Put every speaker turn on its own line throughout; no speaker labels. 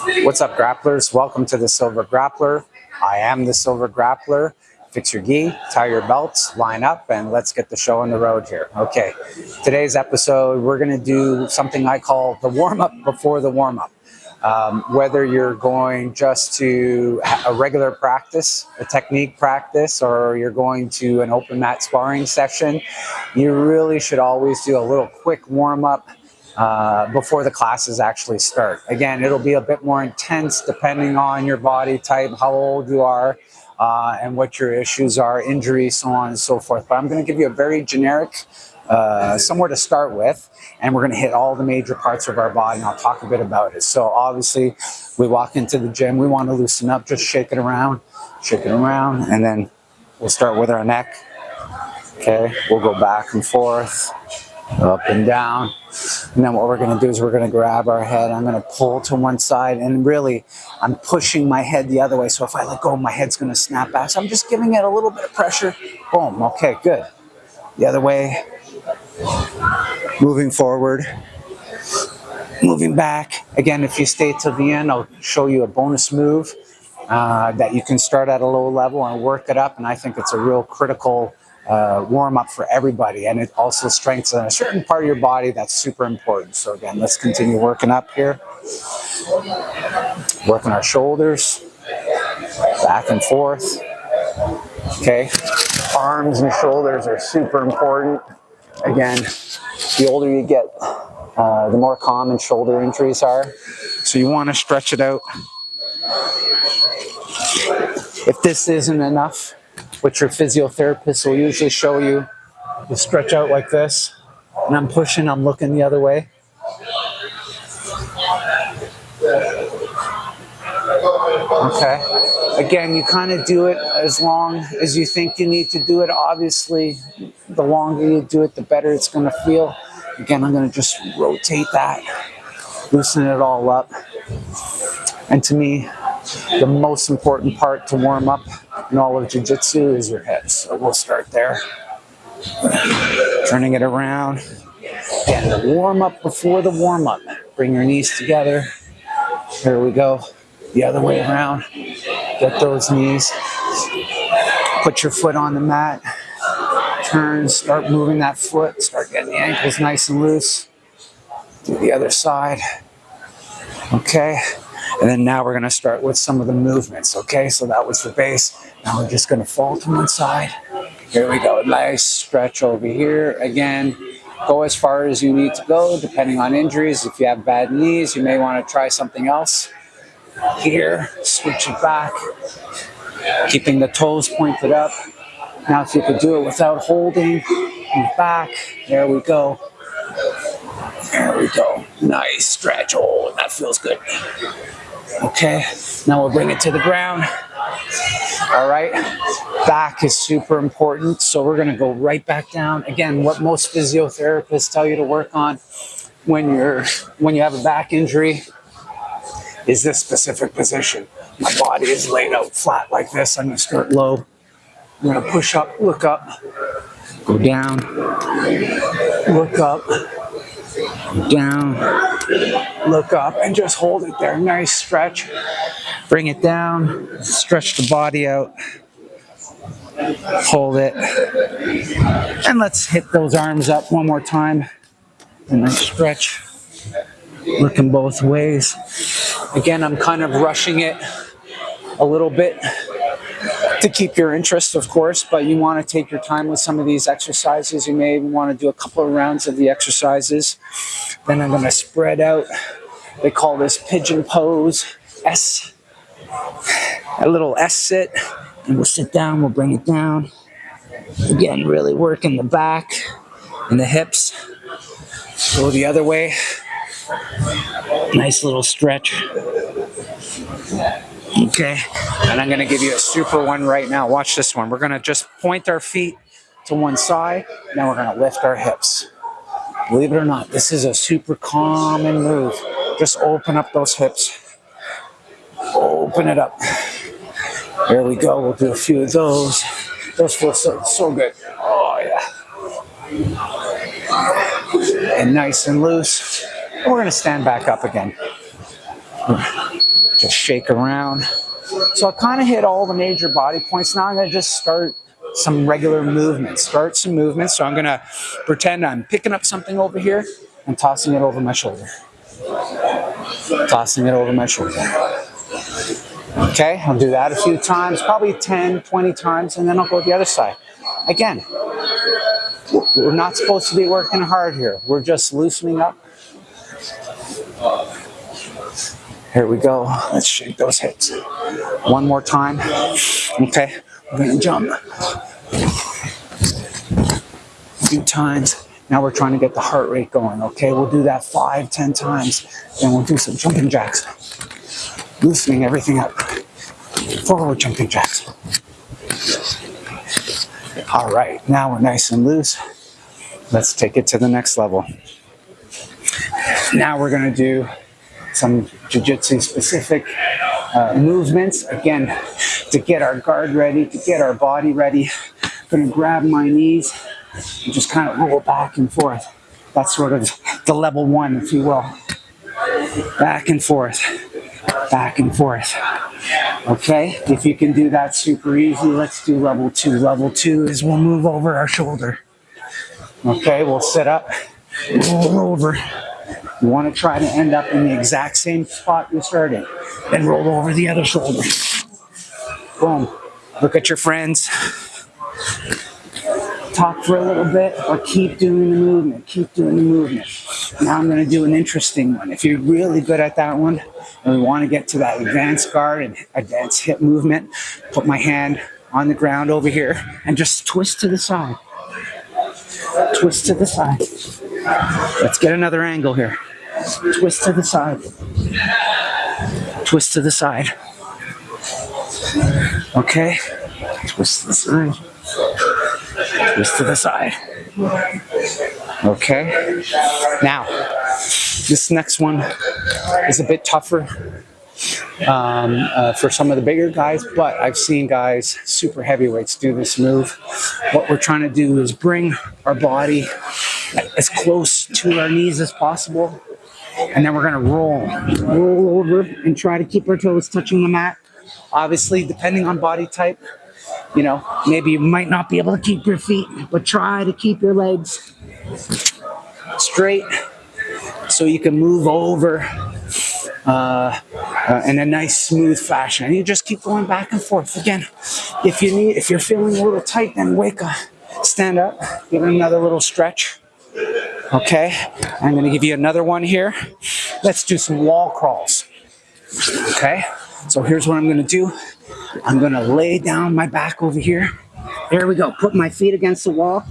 What's up, grapplers? Welcome to the Silver Grappler. I am the Silver Grappler. Fix your gi, tie your belts, line up, and let's get the show on the road here. Okay, today's episode, we're going to do something I call the warm-up before the warm-up. Whether you're going just to a regular practice, a technique practice, or you're going to an open mat sparring session, you really should always do a little quick warm-up before the classes actually start. Again, it'll be a bit more intense depending on your body type, how old you are, and what your issues are, injuries, so on and so forth. But I'm going to give you a very generic somewhere to start with, and we're going to hit all the major parts of our body, and I'll talk a bit about it. So obviously, we walk into the gym, we want to loosen up, just shake it around, and then we'll start with our neck. Okay, we'll go back and forth, up and down. And then what we're going to do is we're going to grab our head. I'm going to pull to one side, and really I'm pushing my head the other way. So if I let go, my head's going to snap back. So I'm just giving it a little bit of pressure. Boom. Okay, good. The other way. Moving forward. Moving back. Again, if you stay till the end, I'll show you a bonus move that you can start at a low level and work it up. And I think it's a real critical warm up for everybody, and it also strengthens a certain part of your body that's super important. So again, let's continue working up here, working our shoulders back and forth. Okay, arms and shoulders are super important. Again, the older you get, the more common shoulder injuries are, so you want to stretch it out. If this isn't enough, what your physiotherapist will usually show you, you stretch out like this, and I'm pushing, I'm looking the other way. Okay. Again, you kind of do it as long as you think you need to do it. Obviously, the longer you do it, the better it's going to feel. Again, I'm going to just rotate that, loosen it all up. And to me, the most important part to warm up in all of Jiu-Jitsu is your hips. So we'll start there. Turning it around. Again, the warm-up before the warm-up. Bring your knees together. Here we go. The other way around. Get those knees. Put your foot on the mat. Turn, start moving that foot. Start getting the ankles nice and loose. Do the other side. Okay. And then now we're going to start with some of the movements, okay? So that was the base. Now we're just going to fall to one side. Here we go. Nice stretch over here. Again, go as far as you need to go, depending on injuries. If you have bad knees, you may want to try something else. Here, switch it back. Keeping the toes pointed up. Now if you could do it without holding, move back. There we go. There we go. Nice stretch. Oh, that feels good. Okay, now we'll bring it to the ground. All right, back is super important, so we're going to go right back down. Again, what most physiotherapists tell you to work on when you have a back injury is this specific position. My body is laid out flat like this. I'm going to start low. I'm going to push up, look up, go down, look up, down, look up, and just hold it there. Nice stretch. Bring it down, stretch the body out, hold it, and let's hit those arms up one more time, and then stretch, looking both ways. Again, I'm kind of rushing it a little bit to keep your interest, of course, but you want to take your time with some of these exercises. You may even want to do a couple of rounds of the exercises. Then I'm going to spread out. They call this pigeon pose, S, a little S sit. And we'll sit down, we'll bring it down. Again, really working the back and the hips. Go the other way. Nice little stretch. Okay, and I'm going to give you a super one right now. Watch this one. We're going to just point our feet to one side. Now we're going to lift our hips. Believe it or not, this is a super common move. Just open up those hips. Open it up. There we go. We'll do a few of those. Those feel so good. Oh, yeah. And nice and loose. And we're going to stand back up again. Just shake around. So I kind of hit all the major body points. Now I'm going to just start some regular movements. Start some movements. So I'm going to pretend I'm picking up something over here and tossing it over my shoulder. Tossing it over my shoulder. Okay, I'll do that a few times, probably 10, 20 times, and then I'll go to the other side. Again, we're not supposed to be working hard here. We're just loosening up. Here we go. Let's shake those hips. One more time. Okay, we're gonna jump. A few times. Now we're trying to get the heart rate going. Okay, we'll do that 5, 10 times. Then we'll do some jumping jacks. Loosening everything up. Forward jumping jacks. All right, now we're nice and loose. Let's take it to the next level. Now we're gonna do some Jiu-Jitsu specific movements. Again, to get our guard ready, to get our body ready. I'm gonna grab my knees and just kind of roll back and forth. That's sort of the level 1, if you will. Back and forth, back and forth. Okay, if you can do that super easy, let's do level 2. Level 2 is we'll move over our shoulder. Okay, we'll sit up, roll over. You want to try to end up in the exact same spot you started. Then roll over the other shoulder. Boom. Look at your friends. Talk for a little bit, but keep doing the movement. Keep doing the movement. Now I'm going to do an interesting one. If you're really good at that one, and we want to get to that advanced guard and advanced hip movement, put my hand on the ground over here and just twist to the side. Twist to the side. Let's get another angle here. Twist to the side. Twist to the side. Okay. Twist to the side. Twist to the side. Okay. Now, this next one is a bit tougher for some of the bigger guys, but I've seen guys, super heavyweights, do this move. What we're trying to do is bring our body as close to our knees as possible, and then we're going to roll over and try to keep our toes touching the mat. Obviously, depending on body type, you know, maybe you might not be able to keep your feet, but try to keep your legs straight so you can move over in a nice smooth fashion. And you just keep going back and forth. Again, if you're feeling a little tight, then wake up, stand up, give it another little stretch. Okay, I'm going to give you another one here. Let's do some wall crawls. Okay, so here's what I'm going to do. I'm going to lay down my back over here. There we go. Put my feet against the wall,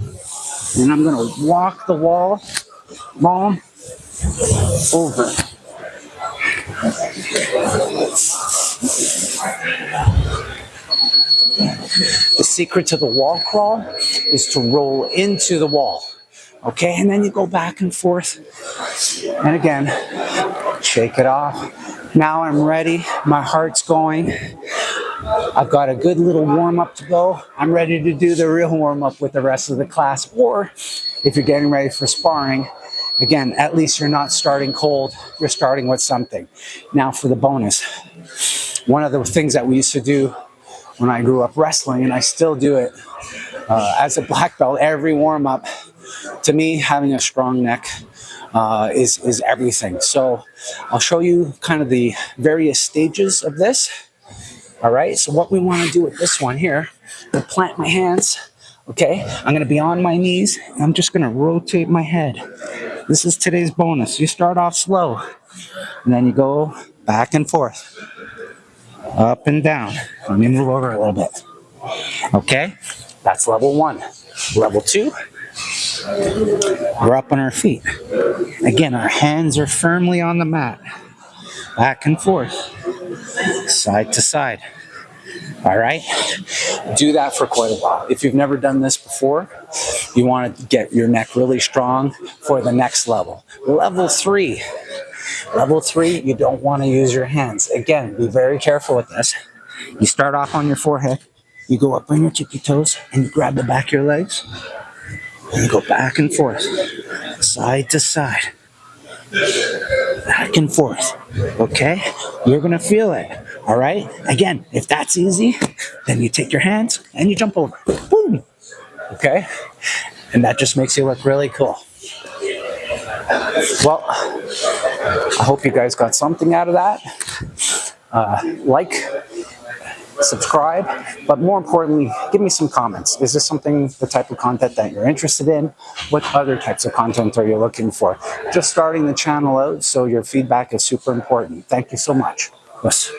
and I'm going to walk the wall long over. The secret to the wall crawl is to roll into the wall. Okay, and then you go back and forth. And again, shake it off. Now I'm ready. My heart's going. I've got a good little warm-up to go. I'm ready to do the real warm-up with the rest of the class. Or if you're getting ready for sparring, again, at least you're not starting cold. You're starting with something. Now for the bonus. One of the things that we used to do when I grew up wrestling, and I still do it as a black belt, every warm-up, to me, having a strong neck is everything. So I'll show you kind of the various stages of this. All right, so what we want to do with this one here, I'll plant my hands. Okay, I'm going to be on my knees, and I'm just going to rotate my head. This is today's bonus. You start off slow, and then you go back and forth, up and down. Let me move over a little bit. Okay, that's level 1. Level 2, we're up on our feet. Again, our hands are firmly on the mat. Back and forth, side to side. All right, do that for quite a while. If you've never done this before, you want to get your neck really strong for the next level. Level 3, you don't want to use your hands. Again, be very careful with this. You start off on your forehead, you go up on your tippy toes, and you grab the back of your legs, and you go back and forth, side to side.
back and forth. Okay? You're gonna feel it. All right? Again, if that's easy, then you take your hands and you jump over. Boom. Okay? And that just makes you look really cool. Well, I hope you guys got something out of that. Like, subscribe, but more importantly, give me some comments. Is this something, the type of content that you're interested in? What other types of content are you looking for? Just starting the channel out, so your feedback is super important. Thank you so much. Yes.